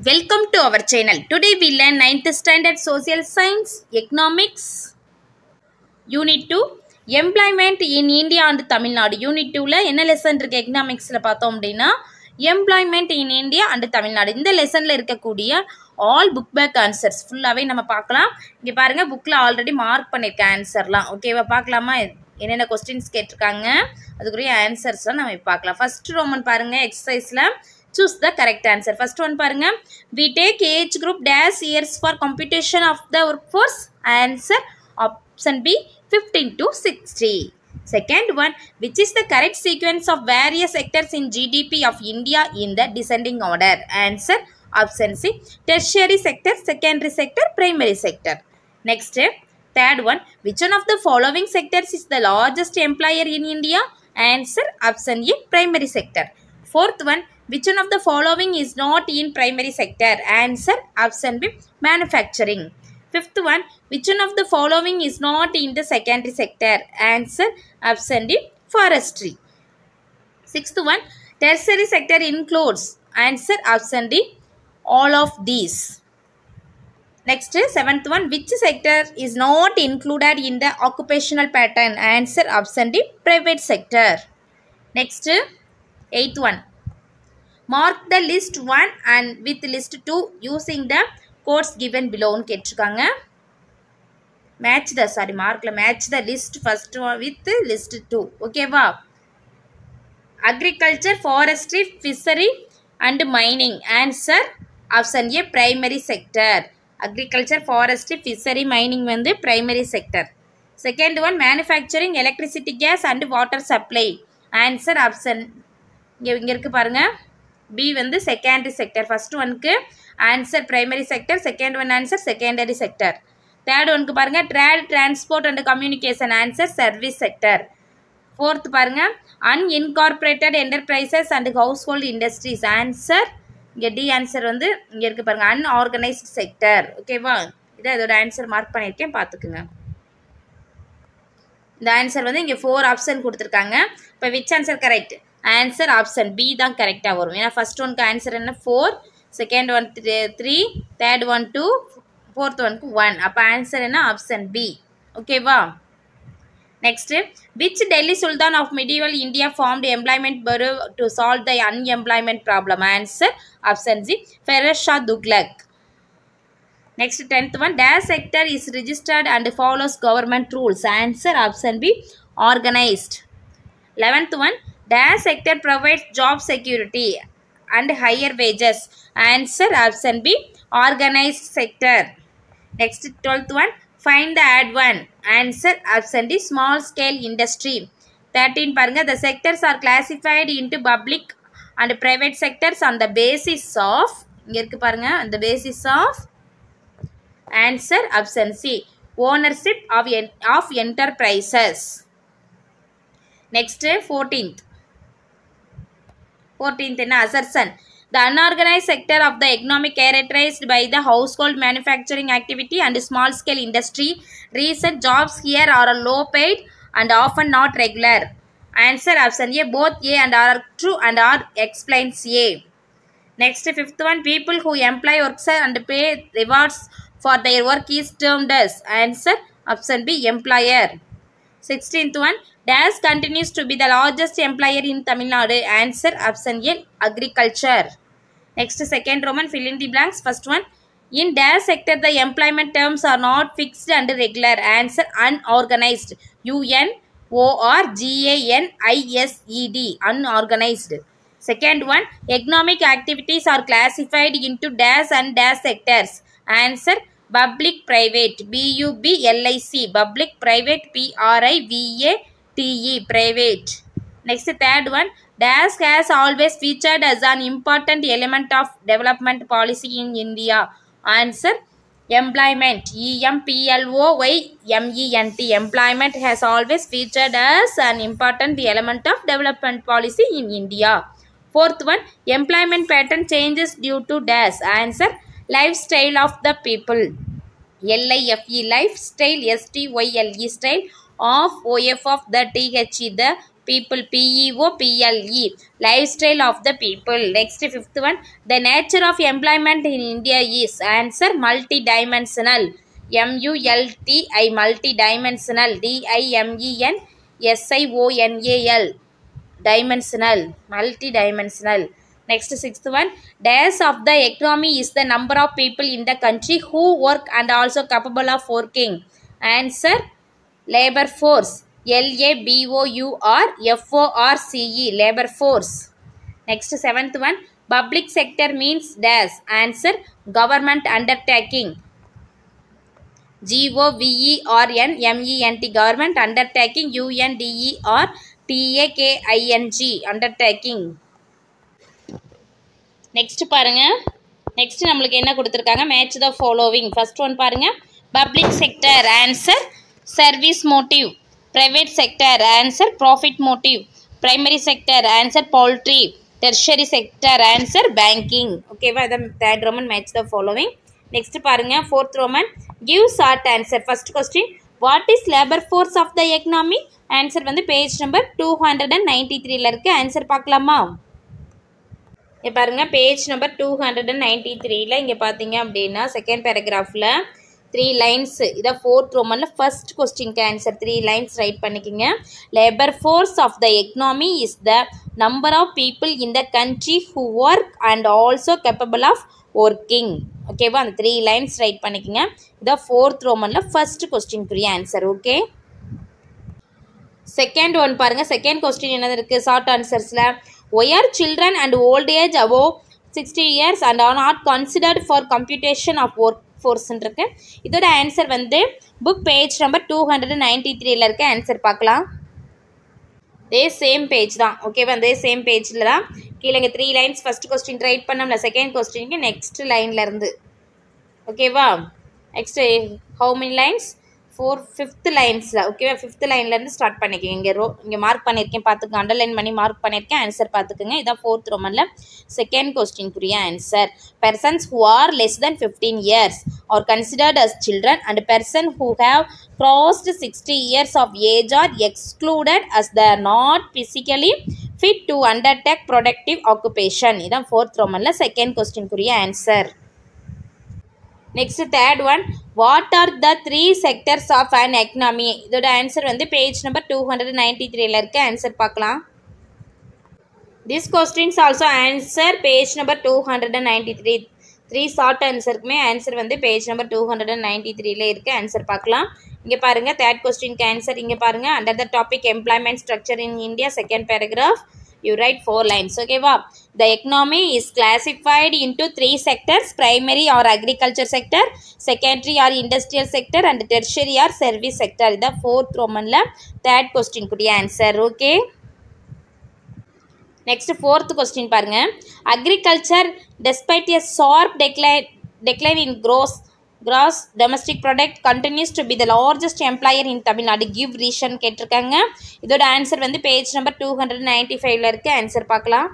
Welcome to our channel. Today we learn 9th standard social science, economics, unit 2, employment in India and Tamil Nadu. Unit 2 la enna lesson irukku economics la paathom appadina employment in India and Tamil Nadu. இந்த லெசன்ல இருக்கக்கூடிய all book back answers ஃபுல்லாவே நம்ம பார்க்கலாம். இங்க பாருங்க bookல already mark பண்ணிருக்க ஆன்சர்லாம். ஓகேவா பார்க்கலாமா? என்னென்ன क्वेश्चंस கேட்டிருக்காங்க அதுக்குரிய ஆன்சர்ஸ்லாம் நம்ம பார்க்கலாம். ஃபர்ஸ்ட் ரோமன் பாருங்க எக்சர்சைஸ்ல choose the correct answer. First one parunga, we take age group dash years for computation of the workforce. Answer option B 15 to 60. Second one, which is the correct sequence of various sectors in GDP of India in the descending order? Answer option C tertiary sector, secondary sector, primary sector. Next, third one, which one of the following sectors is the largest employer in India? Answer option A primary sector. Fourth one, which one of the following is not in primary sector? Answer option B manufacturing. Fifth one, which one of the following is not in the secondary sector? Answer option D forestry. Sixth one, tertiary sector includes. Answer option D all of these. Next, seventh one, which sector is not included in the occupational pattern? Answer option D private sector. Next, eighth one, mark the list 1 and with list 2 using the codes given below. Match the list first one with list 2. Okay va? Agriculture, forestry, fishery and mining. Answer option A primary sector. Agriculture, forestry, fishery, mining வந்து primary sector. Second one, manufacturing, electricity, gas and water supply. Answer option இங்க இருக்கு பாருங்க B வந்து secondary sector. First one க்கு answer primary sector, second one answer secondary sector. Third one க்கு பாருங்க trade, transport and communication. Answer service sector. Fourth பாருங்க unincorporated enterprises and household industries. Answer இங்க D answer வந்து இங்க இருக்கு பாருங்க unorganized sector. ஓகேவா? இத இதோட ஆன்சர் மார்க் பண்ணிருக்கேன் பாத்துக்குங்க. இந்த ஆன்சர் வந்து இங்க 4 ஆப்ஷன் கொடுத்திருக்காங்க. இப்போ which answer correct? Answer option B தான் கரெக்டா வரும். ஏன்னா first one க்கு ஆன்சர் என்ன 4, second one 3, third one 2, fourth one க்கு 1. அப்ப ஆன்சர் என்ன option B. ஓகேவா? Next, which Delhi Sultan of medieval India formed employment bureau to solve the unemployment problem? Answer option C Firoz Shah Tughlaq. Next, 10th one, dash sector is registered and follows government rules. Answer option B organized. 11th one, dash sector provides job security and higher wages. Answer option B organized sector. Next, 12th one, find the add one. Answer option D small scale industry. 13 paranga, the sectors are classified into public and private sectors on the basis of இங்க இருக்கு பாருங்க on the basis of answer option C ownership of enterprises. Next, 14th என்ன assertion, the unorganized sector of the economic characterized by the household manufacturing activity and small scale industry. Recent jobs here are low paid and often not regular. Answer option A both A and R are true and R explains A. Next, 5th one, people who employ workers and pay rewards for their work is termed as. Answer option B employer. 16th one, dash continues to be the largest employer in Tamil Nadu. Answer option A agriculture. Next, second Roman, fill in the blanks. First one, in dash sector the employment terms are not fixed and regular. Answer unorganized. UNORGANISED unorganized. Second one, economic activities are classified into dash and dash sectors. Answer public private. BUBLIC public private. PRIVATE private. Next, third one, dash has always featured as an important element of development policy in India. Answer employment. EMPLOYMENT employment has always featured as an important element of development policy in India. Fourth one, employment pattern changes due to dash. Answer lifestyle of the people. LIFE lifestyle, STYLE style of OF of the THE the people, people, lifestyle of the people. Next, fifth one, the nature of employment in India is, answer, multidimensional, multi, multidimensional, dimensional, dimensional, multidimensional. Next, sixth one, dash of the economy is the number of people in the country who work and also capable of working, answer, labor force, LABOURFORCE, labor force. Next, seventh one, public sector means dash, answer, government undertaking, GOVERNMENT, government undertaking, UNDERTAKING, undertaking. Next பாருங்க, next நம்மளுக்கு என்ன கொடுத்துருக்காங்க, match the following. First one பாருங்க, public sector, answer, service motive, private sector, answer, profit motive, primary sector, answer, poultry, tertiary sector, answer, banking. ஓகேவா, இதான் third Roman, match the following. Next பாருங்க, fourth Roman, give short answer. First question, what is labour force of the economy, answer வந்து page number 293 இருக்கு. Answer பார்க்கலாமா? இங்கே பாருங்கள், page number 293 இங்கே பார்த்தீங்க அப்படின்னா செகண்ட் பேராகிராஃபில் 3 லைன்ஸ், இதான் ஃபோர்த் ரோமனில் ஃபர்ஸ்ட் கொஸ்டின்க்கு ஆன்சர். 3 லைன்ஸ் ரைட் பண்ணிக்கோங்க. Labour force of the economy is the number of people in the country who work and also capable of working. ஓகேவா, அந்த 3 லைன்ஸ் ரைட் பண்ணிக்கோங்க. இதான் ஃபோர்த் ரோமனில் ஃபர்ஸ்ட் கொஸ்டின்க்குரிய ஆன்சர். ஓகே, செகண்ட் ஒன் பாருங்கள். Second question என்னது இருக்குது ஷார்ட் ஆன்சர்ஸில், why are children and old age above 60 years and are not considered for computation of workforce இருக்கு. இதோட ஆன்சர் வந்து புக் பேஜ் நம்பர் 293 இருக்கு. ஆன்சர் பார்க்கலாம். இதே சேம் பேஜ் தான். ஓகேவா, அதே சேம் பேஜில் தான் கீழே இங்கே 3 லைன்ஸ் ஃபர்ஸ்ட் கொஸ்டின் ரைட் பண்ணோம்ல, செகண்ட் கொஸ்டினுக்கு நெக்ஸ்ட் லைன்லேருந்து. ஓகேவா, next how many lines, fifth லைன்ஸில். ஓகேவா, ஃபிஃப்த் லைன்லேருந்து ஸ்டார்ட் பண்ணிக்கோங்க. இங்கே மார்க் பண்ணியிருக்கேன் பார்த்துக்கோங்க, அண்டர்லைன் பண்ணி மார்க் பண்ணியிருக்கேன். ஆன்சர் பார்த்துக்குங்க. இதான் ஃபோர்த் ரோமனில் செகண்ட் கொஸ்டின்க்குரிய answer. Persons who are less than 15 years are considered as children and person who have crossed 60 years of age are excluded as they are not physically fit to undertake productive occupation. இதான் fourth ரோமனில் second கொஸ்டின்க்குரிய answer. Next third one, what are the 3 sectors of an economy. இதோட answer வந்து page number 293 இருக்கு. Answer பார்க்கலாம். This questions also answer page number 293. 3 short ஆன்சருக்குமே answer வந்து page number 293 இருக்கு. ஆன்சர் பார்க்கலாம். இங்கே பாருங்கள், தேர்ட் கொஸ்டின்க்கு ஆன்சர் இங்கே பாருங்கள். Under the topic employment structure in India, second paragraph, you write 4 lines. Okay, wow. The economy is classified into 3 sectors, primary or agriculture sector, secondary or industrial sector, and tertiary or service sector. The fourth Roman la third question could answer. Okay, next fourth question parunga, agriculture despite a sharp decline in gross domestic product continues to be the largest employer in Tamil Nadu. Give reason கேட்டிருக்காங்க. இதோட answer வந்து page number 295 இருக்கு. Answer பார்க்கலாம்.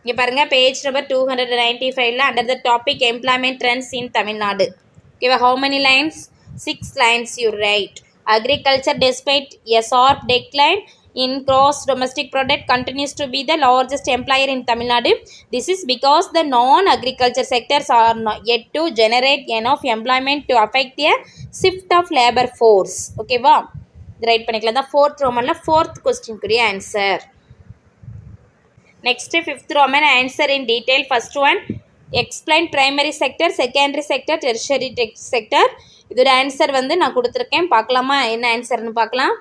இங்கே பாருங்க, page number 295 under the topic employment trends in Tamil Nadu. ஓகேவா, how many lines, 6 lines you write. Agriculture despite a sharp decline in gross domestic product continues to be the largest employer in Tamil Nadu. This is because the non-agriculture sectors are not yet to generate enough employment to affect the shift of labor force. Okay, wow. Right பண்ணிக்கலாம். The fourth Roman la fourth question குரிய answer. Next fifth Roman answer in detail. First one, explain primary sector, secondary sector, tertiary sector. இதோட answer வந்து நான் கொடுத்துருக்கேன். பார்க்கலாமா, என்ன ஆன்சர்னு பார்க்கலாம்.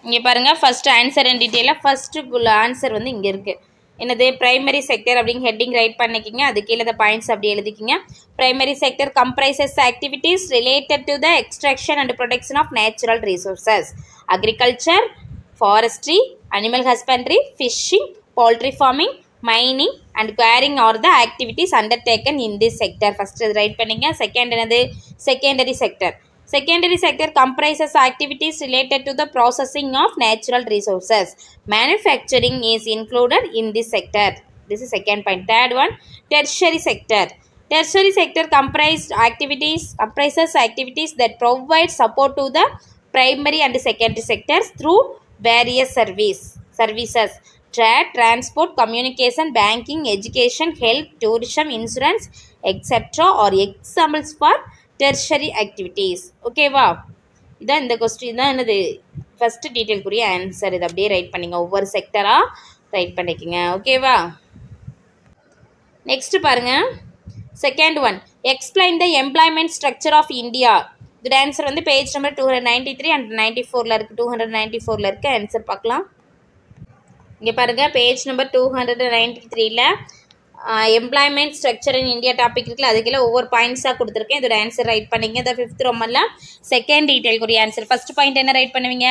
இங்கே பாருங்கள், ஃபஸ்ட் ஆன்சர் இன் டீட்டெயிலாக ஃபஸ்ட்டுக்குள்ள ஆன்சர் வந்து இங்கே இருக்குது. என்னது, பிரைமரி செக்டர் அப்படிங்க ஹெட்டிங் ரைட் பண்ணிக்கிங்க. அது கீழே த பாயிண்ட்ஸ் அப்படி எழுதிக்கிங்க. Primary sector comprises activities related to the extraction and production of natural resources. Agriculture, forestry, animal husbandry, fishing, poultry farming, mining and quarrying are the activities undertaken in this sector. First write பண்ணிங்க. Second என்னது, secondary sector. Secondary sector comprises activities related to the processing of natural resources. Manufacturing is included in this sector. This is second point. Third one, tertiary sector. Tertiary sector comprises activities that provide support to the primary and secondary sectors through various services, trade, transport, communication, banking, education, health, tourism, insurance, etc. are examples for tertiary activities. Okay வா, இதான் இந்த question தான் என்னது first டீட்டெயில்க்குரிய answer. இது அப்படியே right பண்ணிங்க, ஒவ்வொரு செக்டராக right பண்ணிக்கோங்க. ஓகேவா, நெக்ஸ்ட் பாருங்க, second one, explain the employment structure of India. இதோட ஆன்சர் வந்து பேஜ் நம்பர் 293 அண்ட் 94 இருக்குது. 294 இருக்குது, ஆன்சர் பார்க்கலாம். இங்கே பாருங்கள், பேஜ் நம்பர் 293ல் employment structure in India topic இருக்குல்ல, அதுக்குள்ள ஒவ்வொரு பாயிண்ட்ஸாக கொடுத்துருக்கேன். இதோட ஆன்சர் ரைட் பண்ணிங்க. இந்த 5th ரொமனில் செகண்ட் டீட்டெயிலுக்குரிய ஆன்சர். ஃபர்ஸ்ட் பாயிண்ட் என்ன ரைட் பண்ணுவீங்க?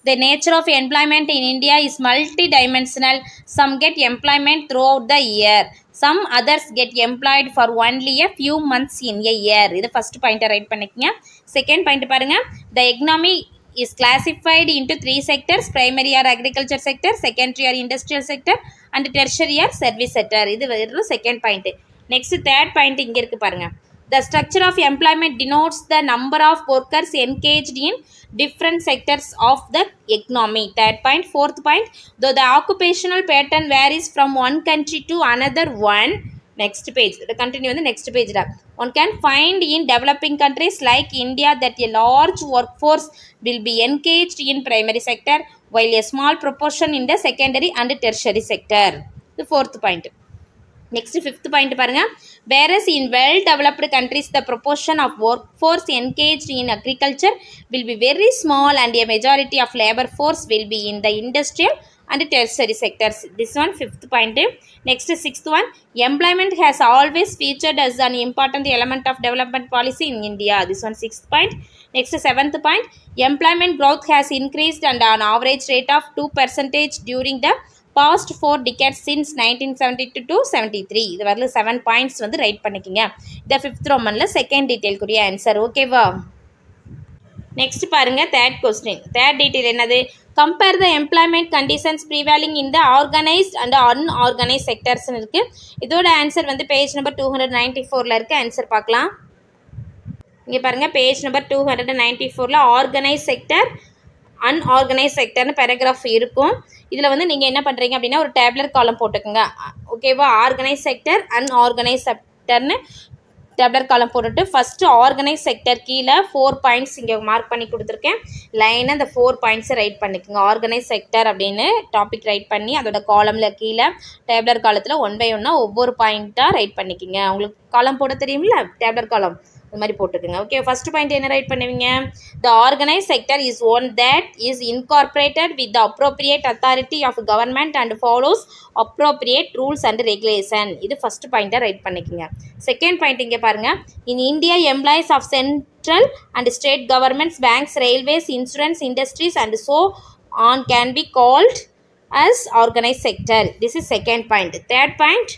The nature of employment in India is multi dimensional. Some get employment throughout the year, some others get employed for only a few months in a year. இது first பாயிண்ட்டை right பண்ணிக்கங்க. Second point பாருங்க, the economy is classified into 3 sectors: primary or agriculture sector, secondary or industrial sector, and tertiary or service sector. இது வெறும் second point. Next third point இங்க இருக்கு பாருங்க, the structure of employment denotes the number of workers engaged in different sectors of the economy. Third point. Fourth point, though the occupational pattern varies from one country to another one. Next page, continue on the next page. One can find in developing countries like India that a large workforce will be engaged in primary sector while a small proportion in the secondary and tertiary sector. The fourth point. Next, fifth point பாருங்க, whereas in well developed countries the proportion of workforce engaged in agriculture will be very small and a majority of labor force will be in the industrial and tertiary sectors. This one fifth point. Next, sixth one, employment has always featured as an important element of development policy in India. This one sixth point. Next, seventh point, employment growth has increased and an average rate of 2% during the past 4 decades since 1972 to 73. இது வரல 7 points வந்து right பண்ணிக்கங்க. இந்த 5th ரொமன்ல second டீடைல்க்குரிய answer. ஓகேவா, next பாருங்க, third question. Third detail என்னது? Compare the employment conditions prevailing in the organised and unorganised செக்டர்ஸ்னு இருக்கு. இதோட ஆன்சர் வந்து பேஜ் நம்பர் 294ல இருக்கு. ஆன்சர் பார்க்கலாம். இங்கே பாருங்க, பேஜ் நம்பர் 294ல ஆர்கனைஸ் செக்டர் அன்ஆர்கனைஸ் செக்டர்னு பேராகிராஃப் இருக்கும். இதில் வந்து நீங்கள் என்ன பண்ணுறீங்க அப்படின்னா ஒரு டேப்லர் காலம் போட்டுக்கோங்க. ஓகேவா, ஆர்கனைஸ் செக்டர் அன்ஆர்கனைஸ் செக்டர்னு டேப்லர் காலம் போட்டுட்டு ஃபஸ்ட்டு ஆர்கனைஸ் செக்டர் கீழே 4 பாயிண்ட்ஸ் இங்கே மார்க் பண்ணி கொடுத்துருக்கேன். லைனாக அந்த 4 பாயிண்ட்ஸை ரைட் பண்ணிக்கோங்க. ஆர்கனைஸ் செக்டர் அப்படின்னு டாபிக் ரைட் பண்ணி அதோட காலமில் கீழே டேப்லர் காலத்தில் 1 by 1 ஒவ்வொரு பாயிண்ட்டாக ரைட் பண்ணிக்கோங்க. உங்களுக்கு காலம் போட தெரியுமில்ல, டேப்லர் காலம் அது மாதிரி போட்டுக்கோங்க. ஓகே, ஃபர்ஸ்ட் பாயிண்ட் என்ன ரைட் பண்ணுவீங்க? The organise sector is one that is incorporated with the appropriate authority of government and follows appropriate rules and regulation. இது ஃபர்ஸ்ட் பாயிண்ட்டாக ரைட் பண்ணிக்கோங்க. செகண்ட் பாயிண்ட் இங்கே பாருங்கள், in India employees of central and state governments, banks, railways, insurance, industries and so on can be called as organized sector. This is second point. Third point,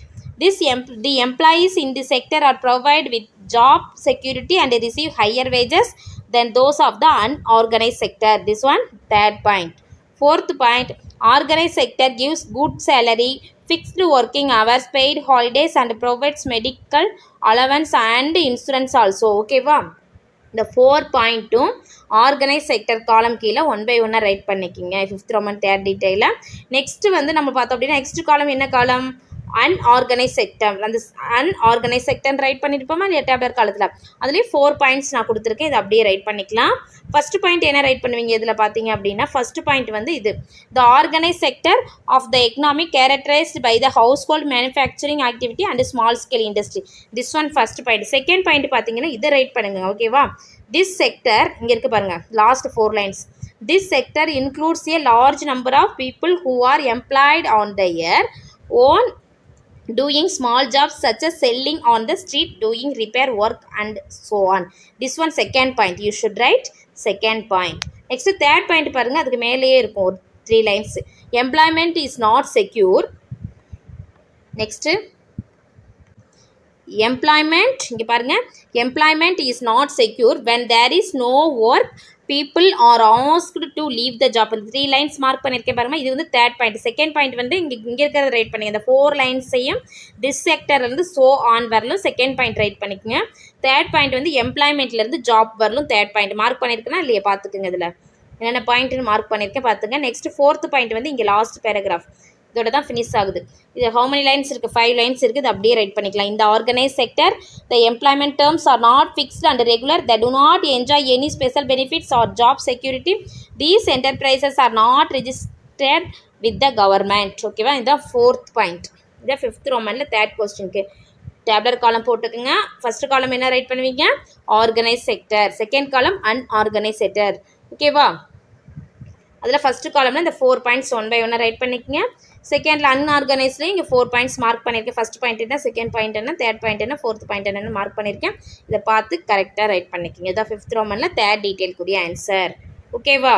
the employees in the sector are provided with job security and receive higher wages than those of the unorganized sector. This one third point. Fourth point, organized sector gives good salary, fixed working hours, paid holidays and provides medical allowance and insurance also. Okay va, இந்த 4 பாயிண்ட்டும் organise sector காலம் கீழே 1 by 1 right பண்ணிக்கிங்க. 5th ரொமன் third டீட்டெயிலில். Next வந்து நம்ம பார்த்தோம் அப்படின்னா next காலம் என்ன காலம்? Unorganise sector. அந்த அன்ஆர்கனைஸ் செக்டர் ரைட் பண்ணியிருப்போமா இல்லையா டேப்லர் காலத்தில்? அதுலேயே 4 பாயிண்ட்ஸ் நான் கொடுத்துருக்கேன். இதை அப்படியே ரைட் பண்ணிக்கலாம். ஃபர்ஸ்ட் பாயிண்ட் என்ன ரைட் பண்ணுவீங்க இதில் பார்த்தீங்க அப்படின்னா? ஃபர்ஸ்ட் பாயிண்ட் வந்து இது, the organise sector of the economic characterised by the household manufacturing activity and small scale industry. This one first point. Second point பார்த்தீங்கன்னா இதை ரைட் பண்ணுங்க. ஓகேவா, திஸ் செக்டர் இங்கே இருக்குது பாருங்கள், last 4 lines. This sector includes a large number of people who are employed on their own doing small jobs such as selling on the street, doing repair work and so on. This one second point. You should write second point. Next third point பாருங்க, அதுக்கு மேலேயே இருக்கும் 3 lines. Employment is not secure. Next employment, இங்கே பாருங்க, employment is not secure when there is no work. People are asked to leave the job. 3 lines mark பண்ணியிருக்கேன் பாருங்க. இது வந்து தேர்ட் பாயிண்ட். செகண்ட் பாயிண்ட் வந்து இங்கே இருக்கிறத ரைட் பண்ணிங்க. இந்த 4 லைன்ஸையும் திஸ் செக்டர்லேருந்து ஸோ ஆன் வரலும் செகண்ட் பாயிண்ட் ரைட் பண்ணிக்கோங்க. தேர்ட் பாயிண்ட் வந்து எம்ப்ளாய்மெண்ட்லேருந்து ஜாப் வரலும் தேர்ட் பாயிண்ட் மார்க் பண்ணியிருக்கேன்னா இல்லையா பார்த்துக்குங்க. இதில் என்னென்ன பாயிண்ட்னு மார்க் பண்ணியிருக்கேன் பார்த்துங்க. நெக்ஸ்ட் 4th பாயிண்ட் வந்து இங்கே லாஸ்ட் பேராகிராஃப் இதோட தான் ஃபினிஷ் ஆகுது. இது how many lines இருக்குது? 5 lines இருக்குது. இது அப்படியே ரைட் பண்ணிக்கலாம். இந்த organise sector the employment terms are not fixed and regular. They do not enjoy any special benefits or job security. These enterprises are not registered with the government. ஓகேவா? இதுதான் 4th point. இதான் 5th ரோமனில் 3rd கொஸ்டினுக்கு டேப்லர் காலம் போட்டுக்குங்க. First column என்ன write பண்ணுவீங்க? Organise sector. Second column unorganise sector. ஓகேவா? அதில் ஃபஸ்ட்டு காலம்னா இந்த 4 பாயிண்ட்ஸ் 1 by 1 ரைட் பண்ணிக்கங்க. செகண்டில் அன்ஆர்கனைஸ்லேயும் இங்கே 4 பாயிண்ட்ஸ் மார்க் பண்ணியிருக்கேன். ஃபஸ்ட் பாயிண்ட் என்ன, செகண்ட் பாயிண்ட் என்ன, தேர்ட் பாயிண்ட் என்ன, 4th பாயிண்ட் என்னன்னு மார்க் பண்ணியிருக்கேன். இதை பார்த்து கரெக்டாக ரைட் பண்ணிக்கங்க. இதான் 5th ரோமனில் 3rd டீட்டெயில் கூடிய ஆன்சர். ஓகேவா?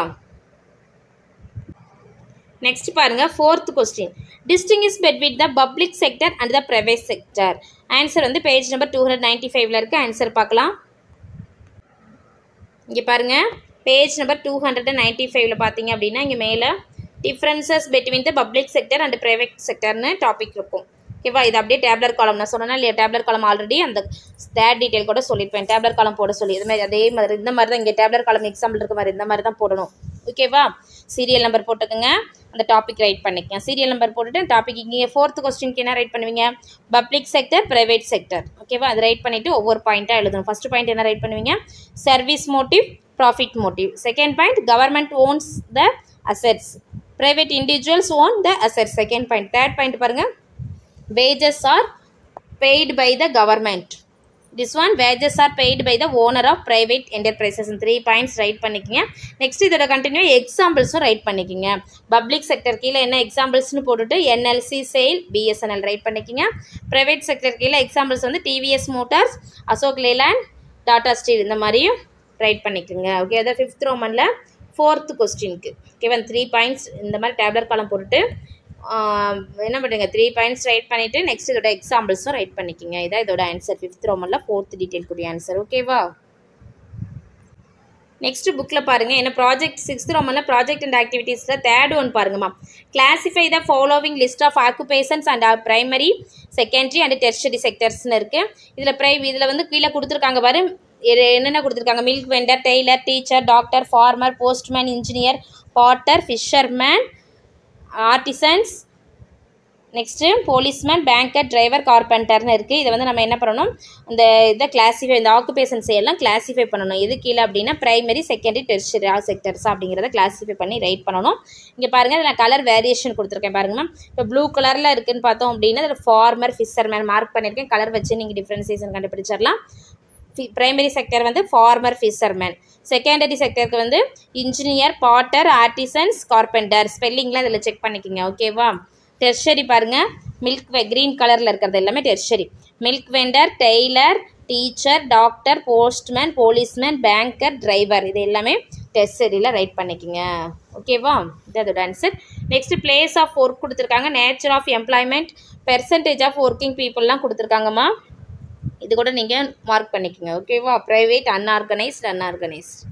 நெக்ஸ்ட் பாருங்க 4th question. Distinguish between the public sector and the private sector. Answer வந்து பேஜ் நம்பர் 295ல இருக்குது. ஆன்சர் பார்க்கலாம். இங்கே பாருங்கள் பேஜ் நம்பர் 295ல பார்த்தீங்க அப்படின்னா இங்கே மேலே differences between the public sector and private செக்டர்னு டாபிக் இருக்கும். ஓகேவா? இது அப்படியே டேப்லர் காலம் நான் சொன்னேன்னா இல்லையா, டேப்லர் காலம் ஆல்ரெடி அந்த தேர்ட் டீட்டெயில் கூட சொல்லியிருப்பேன். டேப்லர் காலம் போட சொல்லி இதுமாதிரி அதே மாதிரி இந்த மாதிரி தான் இங்கே டேப்லர் காலம் எக்ஸாம்பிள் இருக்க மாதிரி இந்த மாதிரி தான் போடணும். ஓகேவா? சீரியல் நம்பர் போட்டுக்கோங்க, அந்த டாபிக் ரைட் பண்ணிக்கங்க. சீரியல் நம்பர் போட்டுட்டு டாபிக் இங்கே 4th கொஸ்டினுக்கு என்ன ரைட் பண்ணுவீங்க? Public sector, private sector. ஓகேவா? அது ரைட் பண்ணிவிட்டு ஒவ்வொரு பாயிண்ட்டாக எழுதணும். ஃபஸ்ட்டு பாயிண்ட் என்ன ரைட் பண்ணுவீங்க? Service motive, profit motive. Second point government ones the assets, private individuals own the assets. Second point. Third point பாருங்க, wages are paid by the government. This one, wages are paid by the owner of private enterprises. 3 points write பண்ணிக்கிங்க. Next இதோட continue எக்ஸாம்பிள்ஸும் right பண்ணிக்கிங்க. Public sector கீழே என்ன எக்ஸாம்பிள்ஸ்னு போட்டுட்டு NLC sale, BSNL right பண்ணிக்கிங்க. Private sector கீழே examples வந்து TVS Motors, Ashok Leyland, Tata steel இந்த மாதிரியும் ரைட் பண்ணிக்கோங்க. ஓகே, அதான் 5th ரோமனில் 4th கொஸ்டினுக்கு. ஓகேவா? 3 பாயிண்ட்ஸ் இந்த மாதிரி டேப்லர் காலம் போட்டுட்டு என்ன பண்ணுங்க 3 பாயிண்ட்ஸ் ரைட் பண்ணிவிட்டு நெக்ஸ்ட் இதோட எக்ஸாம்பிள்ஸும் ரைட் பண்ணிக்கோங்க. இதான் இதோட ஆன்சர் 5th ரோமனில் 4th டீட்டெயில் கூடிய ஆன்சர். ஓகேவா? நெக்ஸ்ட் புக்கில் பாருங்கள் என்ன ப்ராஜெக்ட் 6th ரோமனில் ப்ராஜெக்ட் அண்ட் ஆக்டிவிட்டீஸில் 3rd ஒன் பாருங்கம்மா. Classify the following list of occupations and primary, secondary and tertiary செக்டர்ஸ்னு இருக்குது. இதில் வந்து கீழே கொடுத்துருக்காங்க பாரு என்னென்ன கொடுத்துருக்காங்க? Milk vendor, tailor, teacher, doctor, farmer, postman, engineer, potter, fisherman, artisans, next policeman, banker, driver, கார்பெண்டர்னு இருக்குது. இதை வந்து நம்ம என்ன பண்ணணும்? இந்த இதை கிளாஸிஃபை, இந்த ஆக்குபேஷன்ஸ் எல்லாம் கிளாஸிஃபை பண்ணணும். எது கீழே அப்படின்னா பிரைமரி, செகண்டரி, டெர்ஷரி செக்டர்ஸ் அப்படிங்கிறத கிளாஸிஃபை பண்ணி ரைட் பண்ணணும். இங்கே பாருங்கள் இதில் கலர் வேரியேஷன் கொடுத்துருக்கேன் பாருங்க மேம். இப்போ ப்ளூ கலரில் இருக்குதுன்னு பார்த்தோம் அப்படின்னா அதில் ஃபார்மர், ஃபிஷர்மேன் மார்க் பண்ணியிருக்கேன். கலர் வச்சு நீங்கள் டிஃப்ரென்சியேஷன் கண்டுபிடிச்சிடலாம். பிரைமரி செக்டர் வந்து ஃபார்மர், ஃபிஷர்மேன். செகண்டரி செக்டருக்கு வந்து இன்ஜினியர், பாட்டர், ஆர்டிசன்ஸ், கார்பெண்டர். ஸ்பெல்லிங்லாம் இதில் செக் பண்ணிக்கோங்க. ஓகேவா? டெர்ஷரி பாருங்கள், மில்க் க்ரீன் கலரில் இருக்கிறது எல்லாமே tertiary. Milk vendor, tailor, teacher, doctor, postman, policeman, banker, driver இது எல்லாமே டெர்ஷரியில் ரைட் பண்ணிக்கோங்க. ஓகேவா? இது அதோட answer. Next place of work கொடுத்துருக்காங்க. Nature of employment, percentage of working பீப்புளெலாம் கொடுத்துருக்காங்கம்மா. இது கூட நீங்கள் மார்க் பண்ணிக்கோங்க. ஓகேவா? Private, unorganised.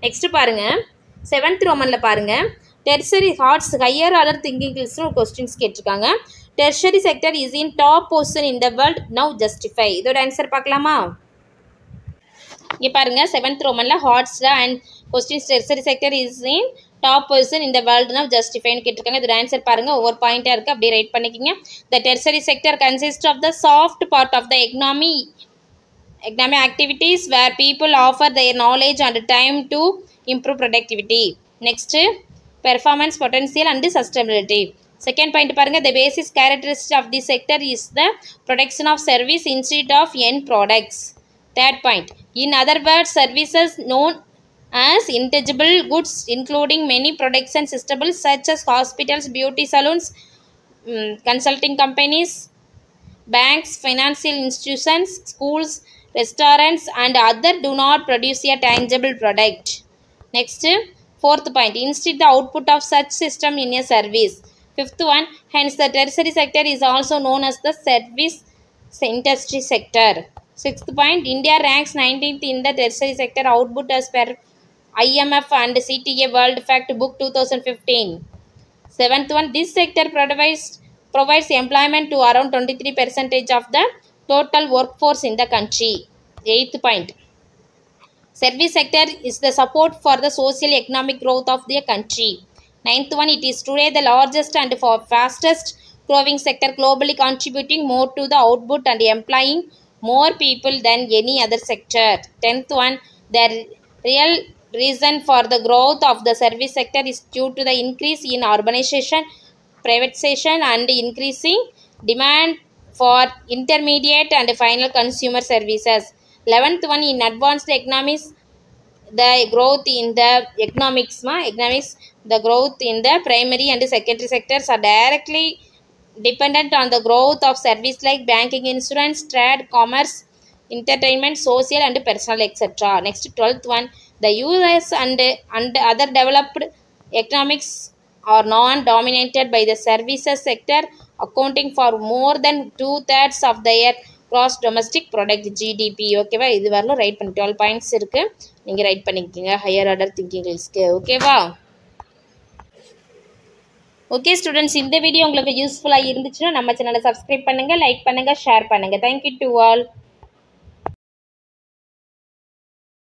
நெக்ஸ்ட்டு பாருங்கள் 7th ரோமனில் பாருங்கள் டெர்ஷரி ஹார்ட்ஸ் ஹையர் ஆர்டர் திங்கிங்ஸ்னு ஒரு கொஸ்டின்ஸ் கேட்டிருக்காங்க. Tertiary sector is in top position in the world, now justify. இதோட ஆன்சர் பார்க்கலாமா? இங்கே பாருங்கள் 7th ரோமனில் ஹார்ட்ஸில் and questions tertiary sector is in top position இந்த வேர்ல்டு நவ் ஜஸ்டிஃபைன்னு கேட்டிருக்காங்க. இதோட ஆன்சர் பாருங்கள், ஒவ்வொரு பாயிண்ட்டாக இருக்குது அப்படியே ரைட் பண்ணிக்கிங்க. The tertiary sector consist of the soft part of the economic activities where people offer their knowledge and time to improve productivity. Next, performance potential and sustainability. Second point பாருங்க, the basic characteristic of this sector is the production of service instead of end products. Third point, in other words, services known as intangible goods including many products and systems such as hospitals, beauty salons, consulting companies, banks, financial institutions, schools, restaurants and other do not produce a tangible product. Next, fourth point, instead the output of such system in a service. Fifth one, hence the tertiary sector is also known as the service industry sector. Sixth point, India ranks 19th in the tertiary sector output as per IMF and CTA World Fact Book 2015. Seventh one, this sector provides employment to around 23% of the total workforce in the country. Eighth point, Service sector is the support for the social economic growth of the country. Ninth one, it is today the largest and for fastest growing sector globally, contributing more to the output and employing more people than any other sector. Tenth one, the real reason for the growth of the service sector is due to the increase in urbanization, privatization and increasing demand for intermediate and final consumer services. 11th one, in advanced economies, the growth in the economics, the growth in the primary and secondary sectors are directly dependent on the growth of service like banking, insurance, trade, commerce, entertainment, social and personal, etc. Next, 12th one, the US and other developed economics are non-dominated by the services sector, accounting for more than 2/3 of their gross domestic product GDP. ஓகேவா, இது வரலும் right பண்ணி 12 points இருக்குது, நீங்கள் right பண்ணிக்கோங்க higher order திங்கிங்ஸ்க்கு. ஓகேவா? Okay students, இந்த video உங்களுக்கு யூஸ்ஃபுல்லாக இருந்துச்சுன்னா நம்ம சேனலை சப்ஸ்கிரைப் பண்ணுங்கள், லைக் பண்ணுங்கள், ஷேர் பண்ணுங்கள். Thank you to all.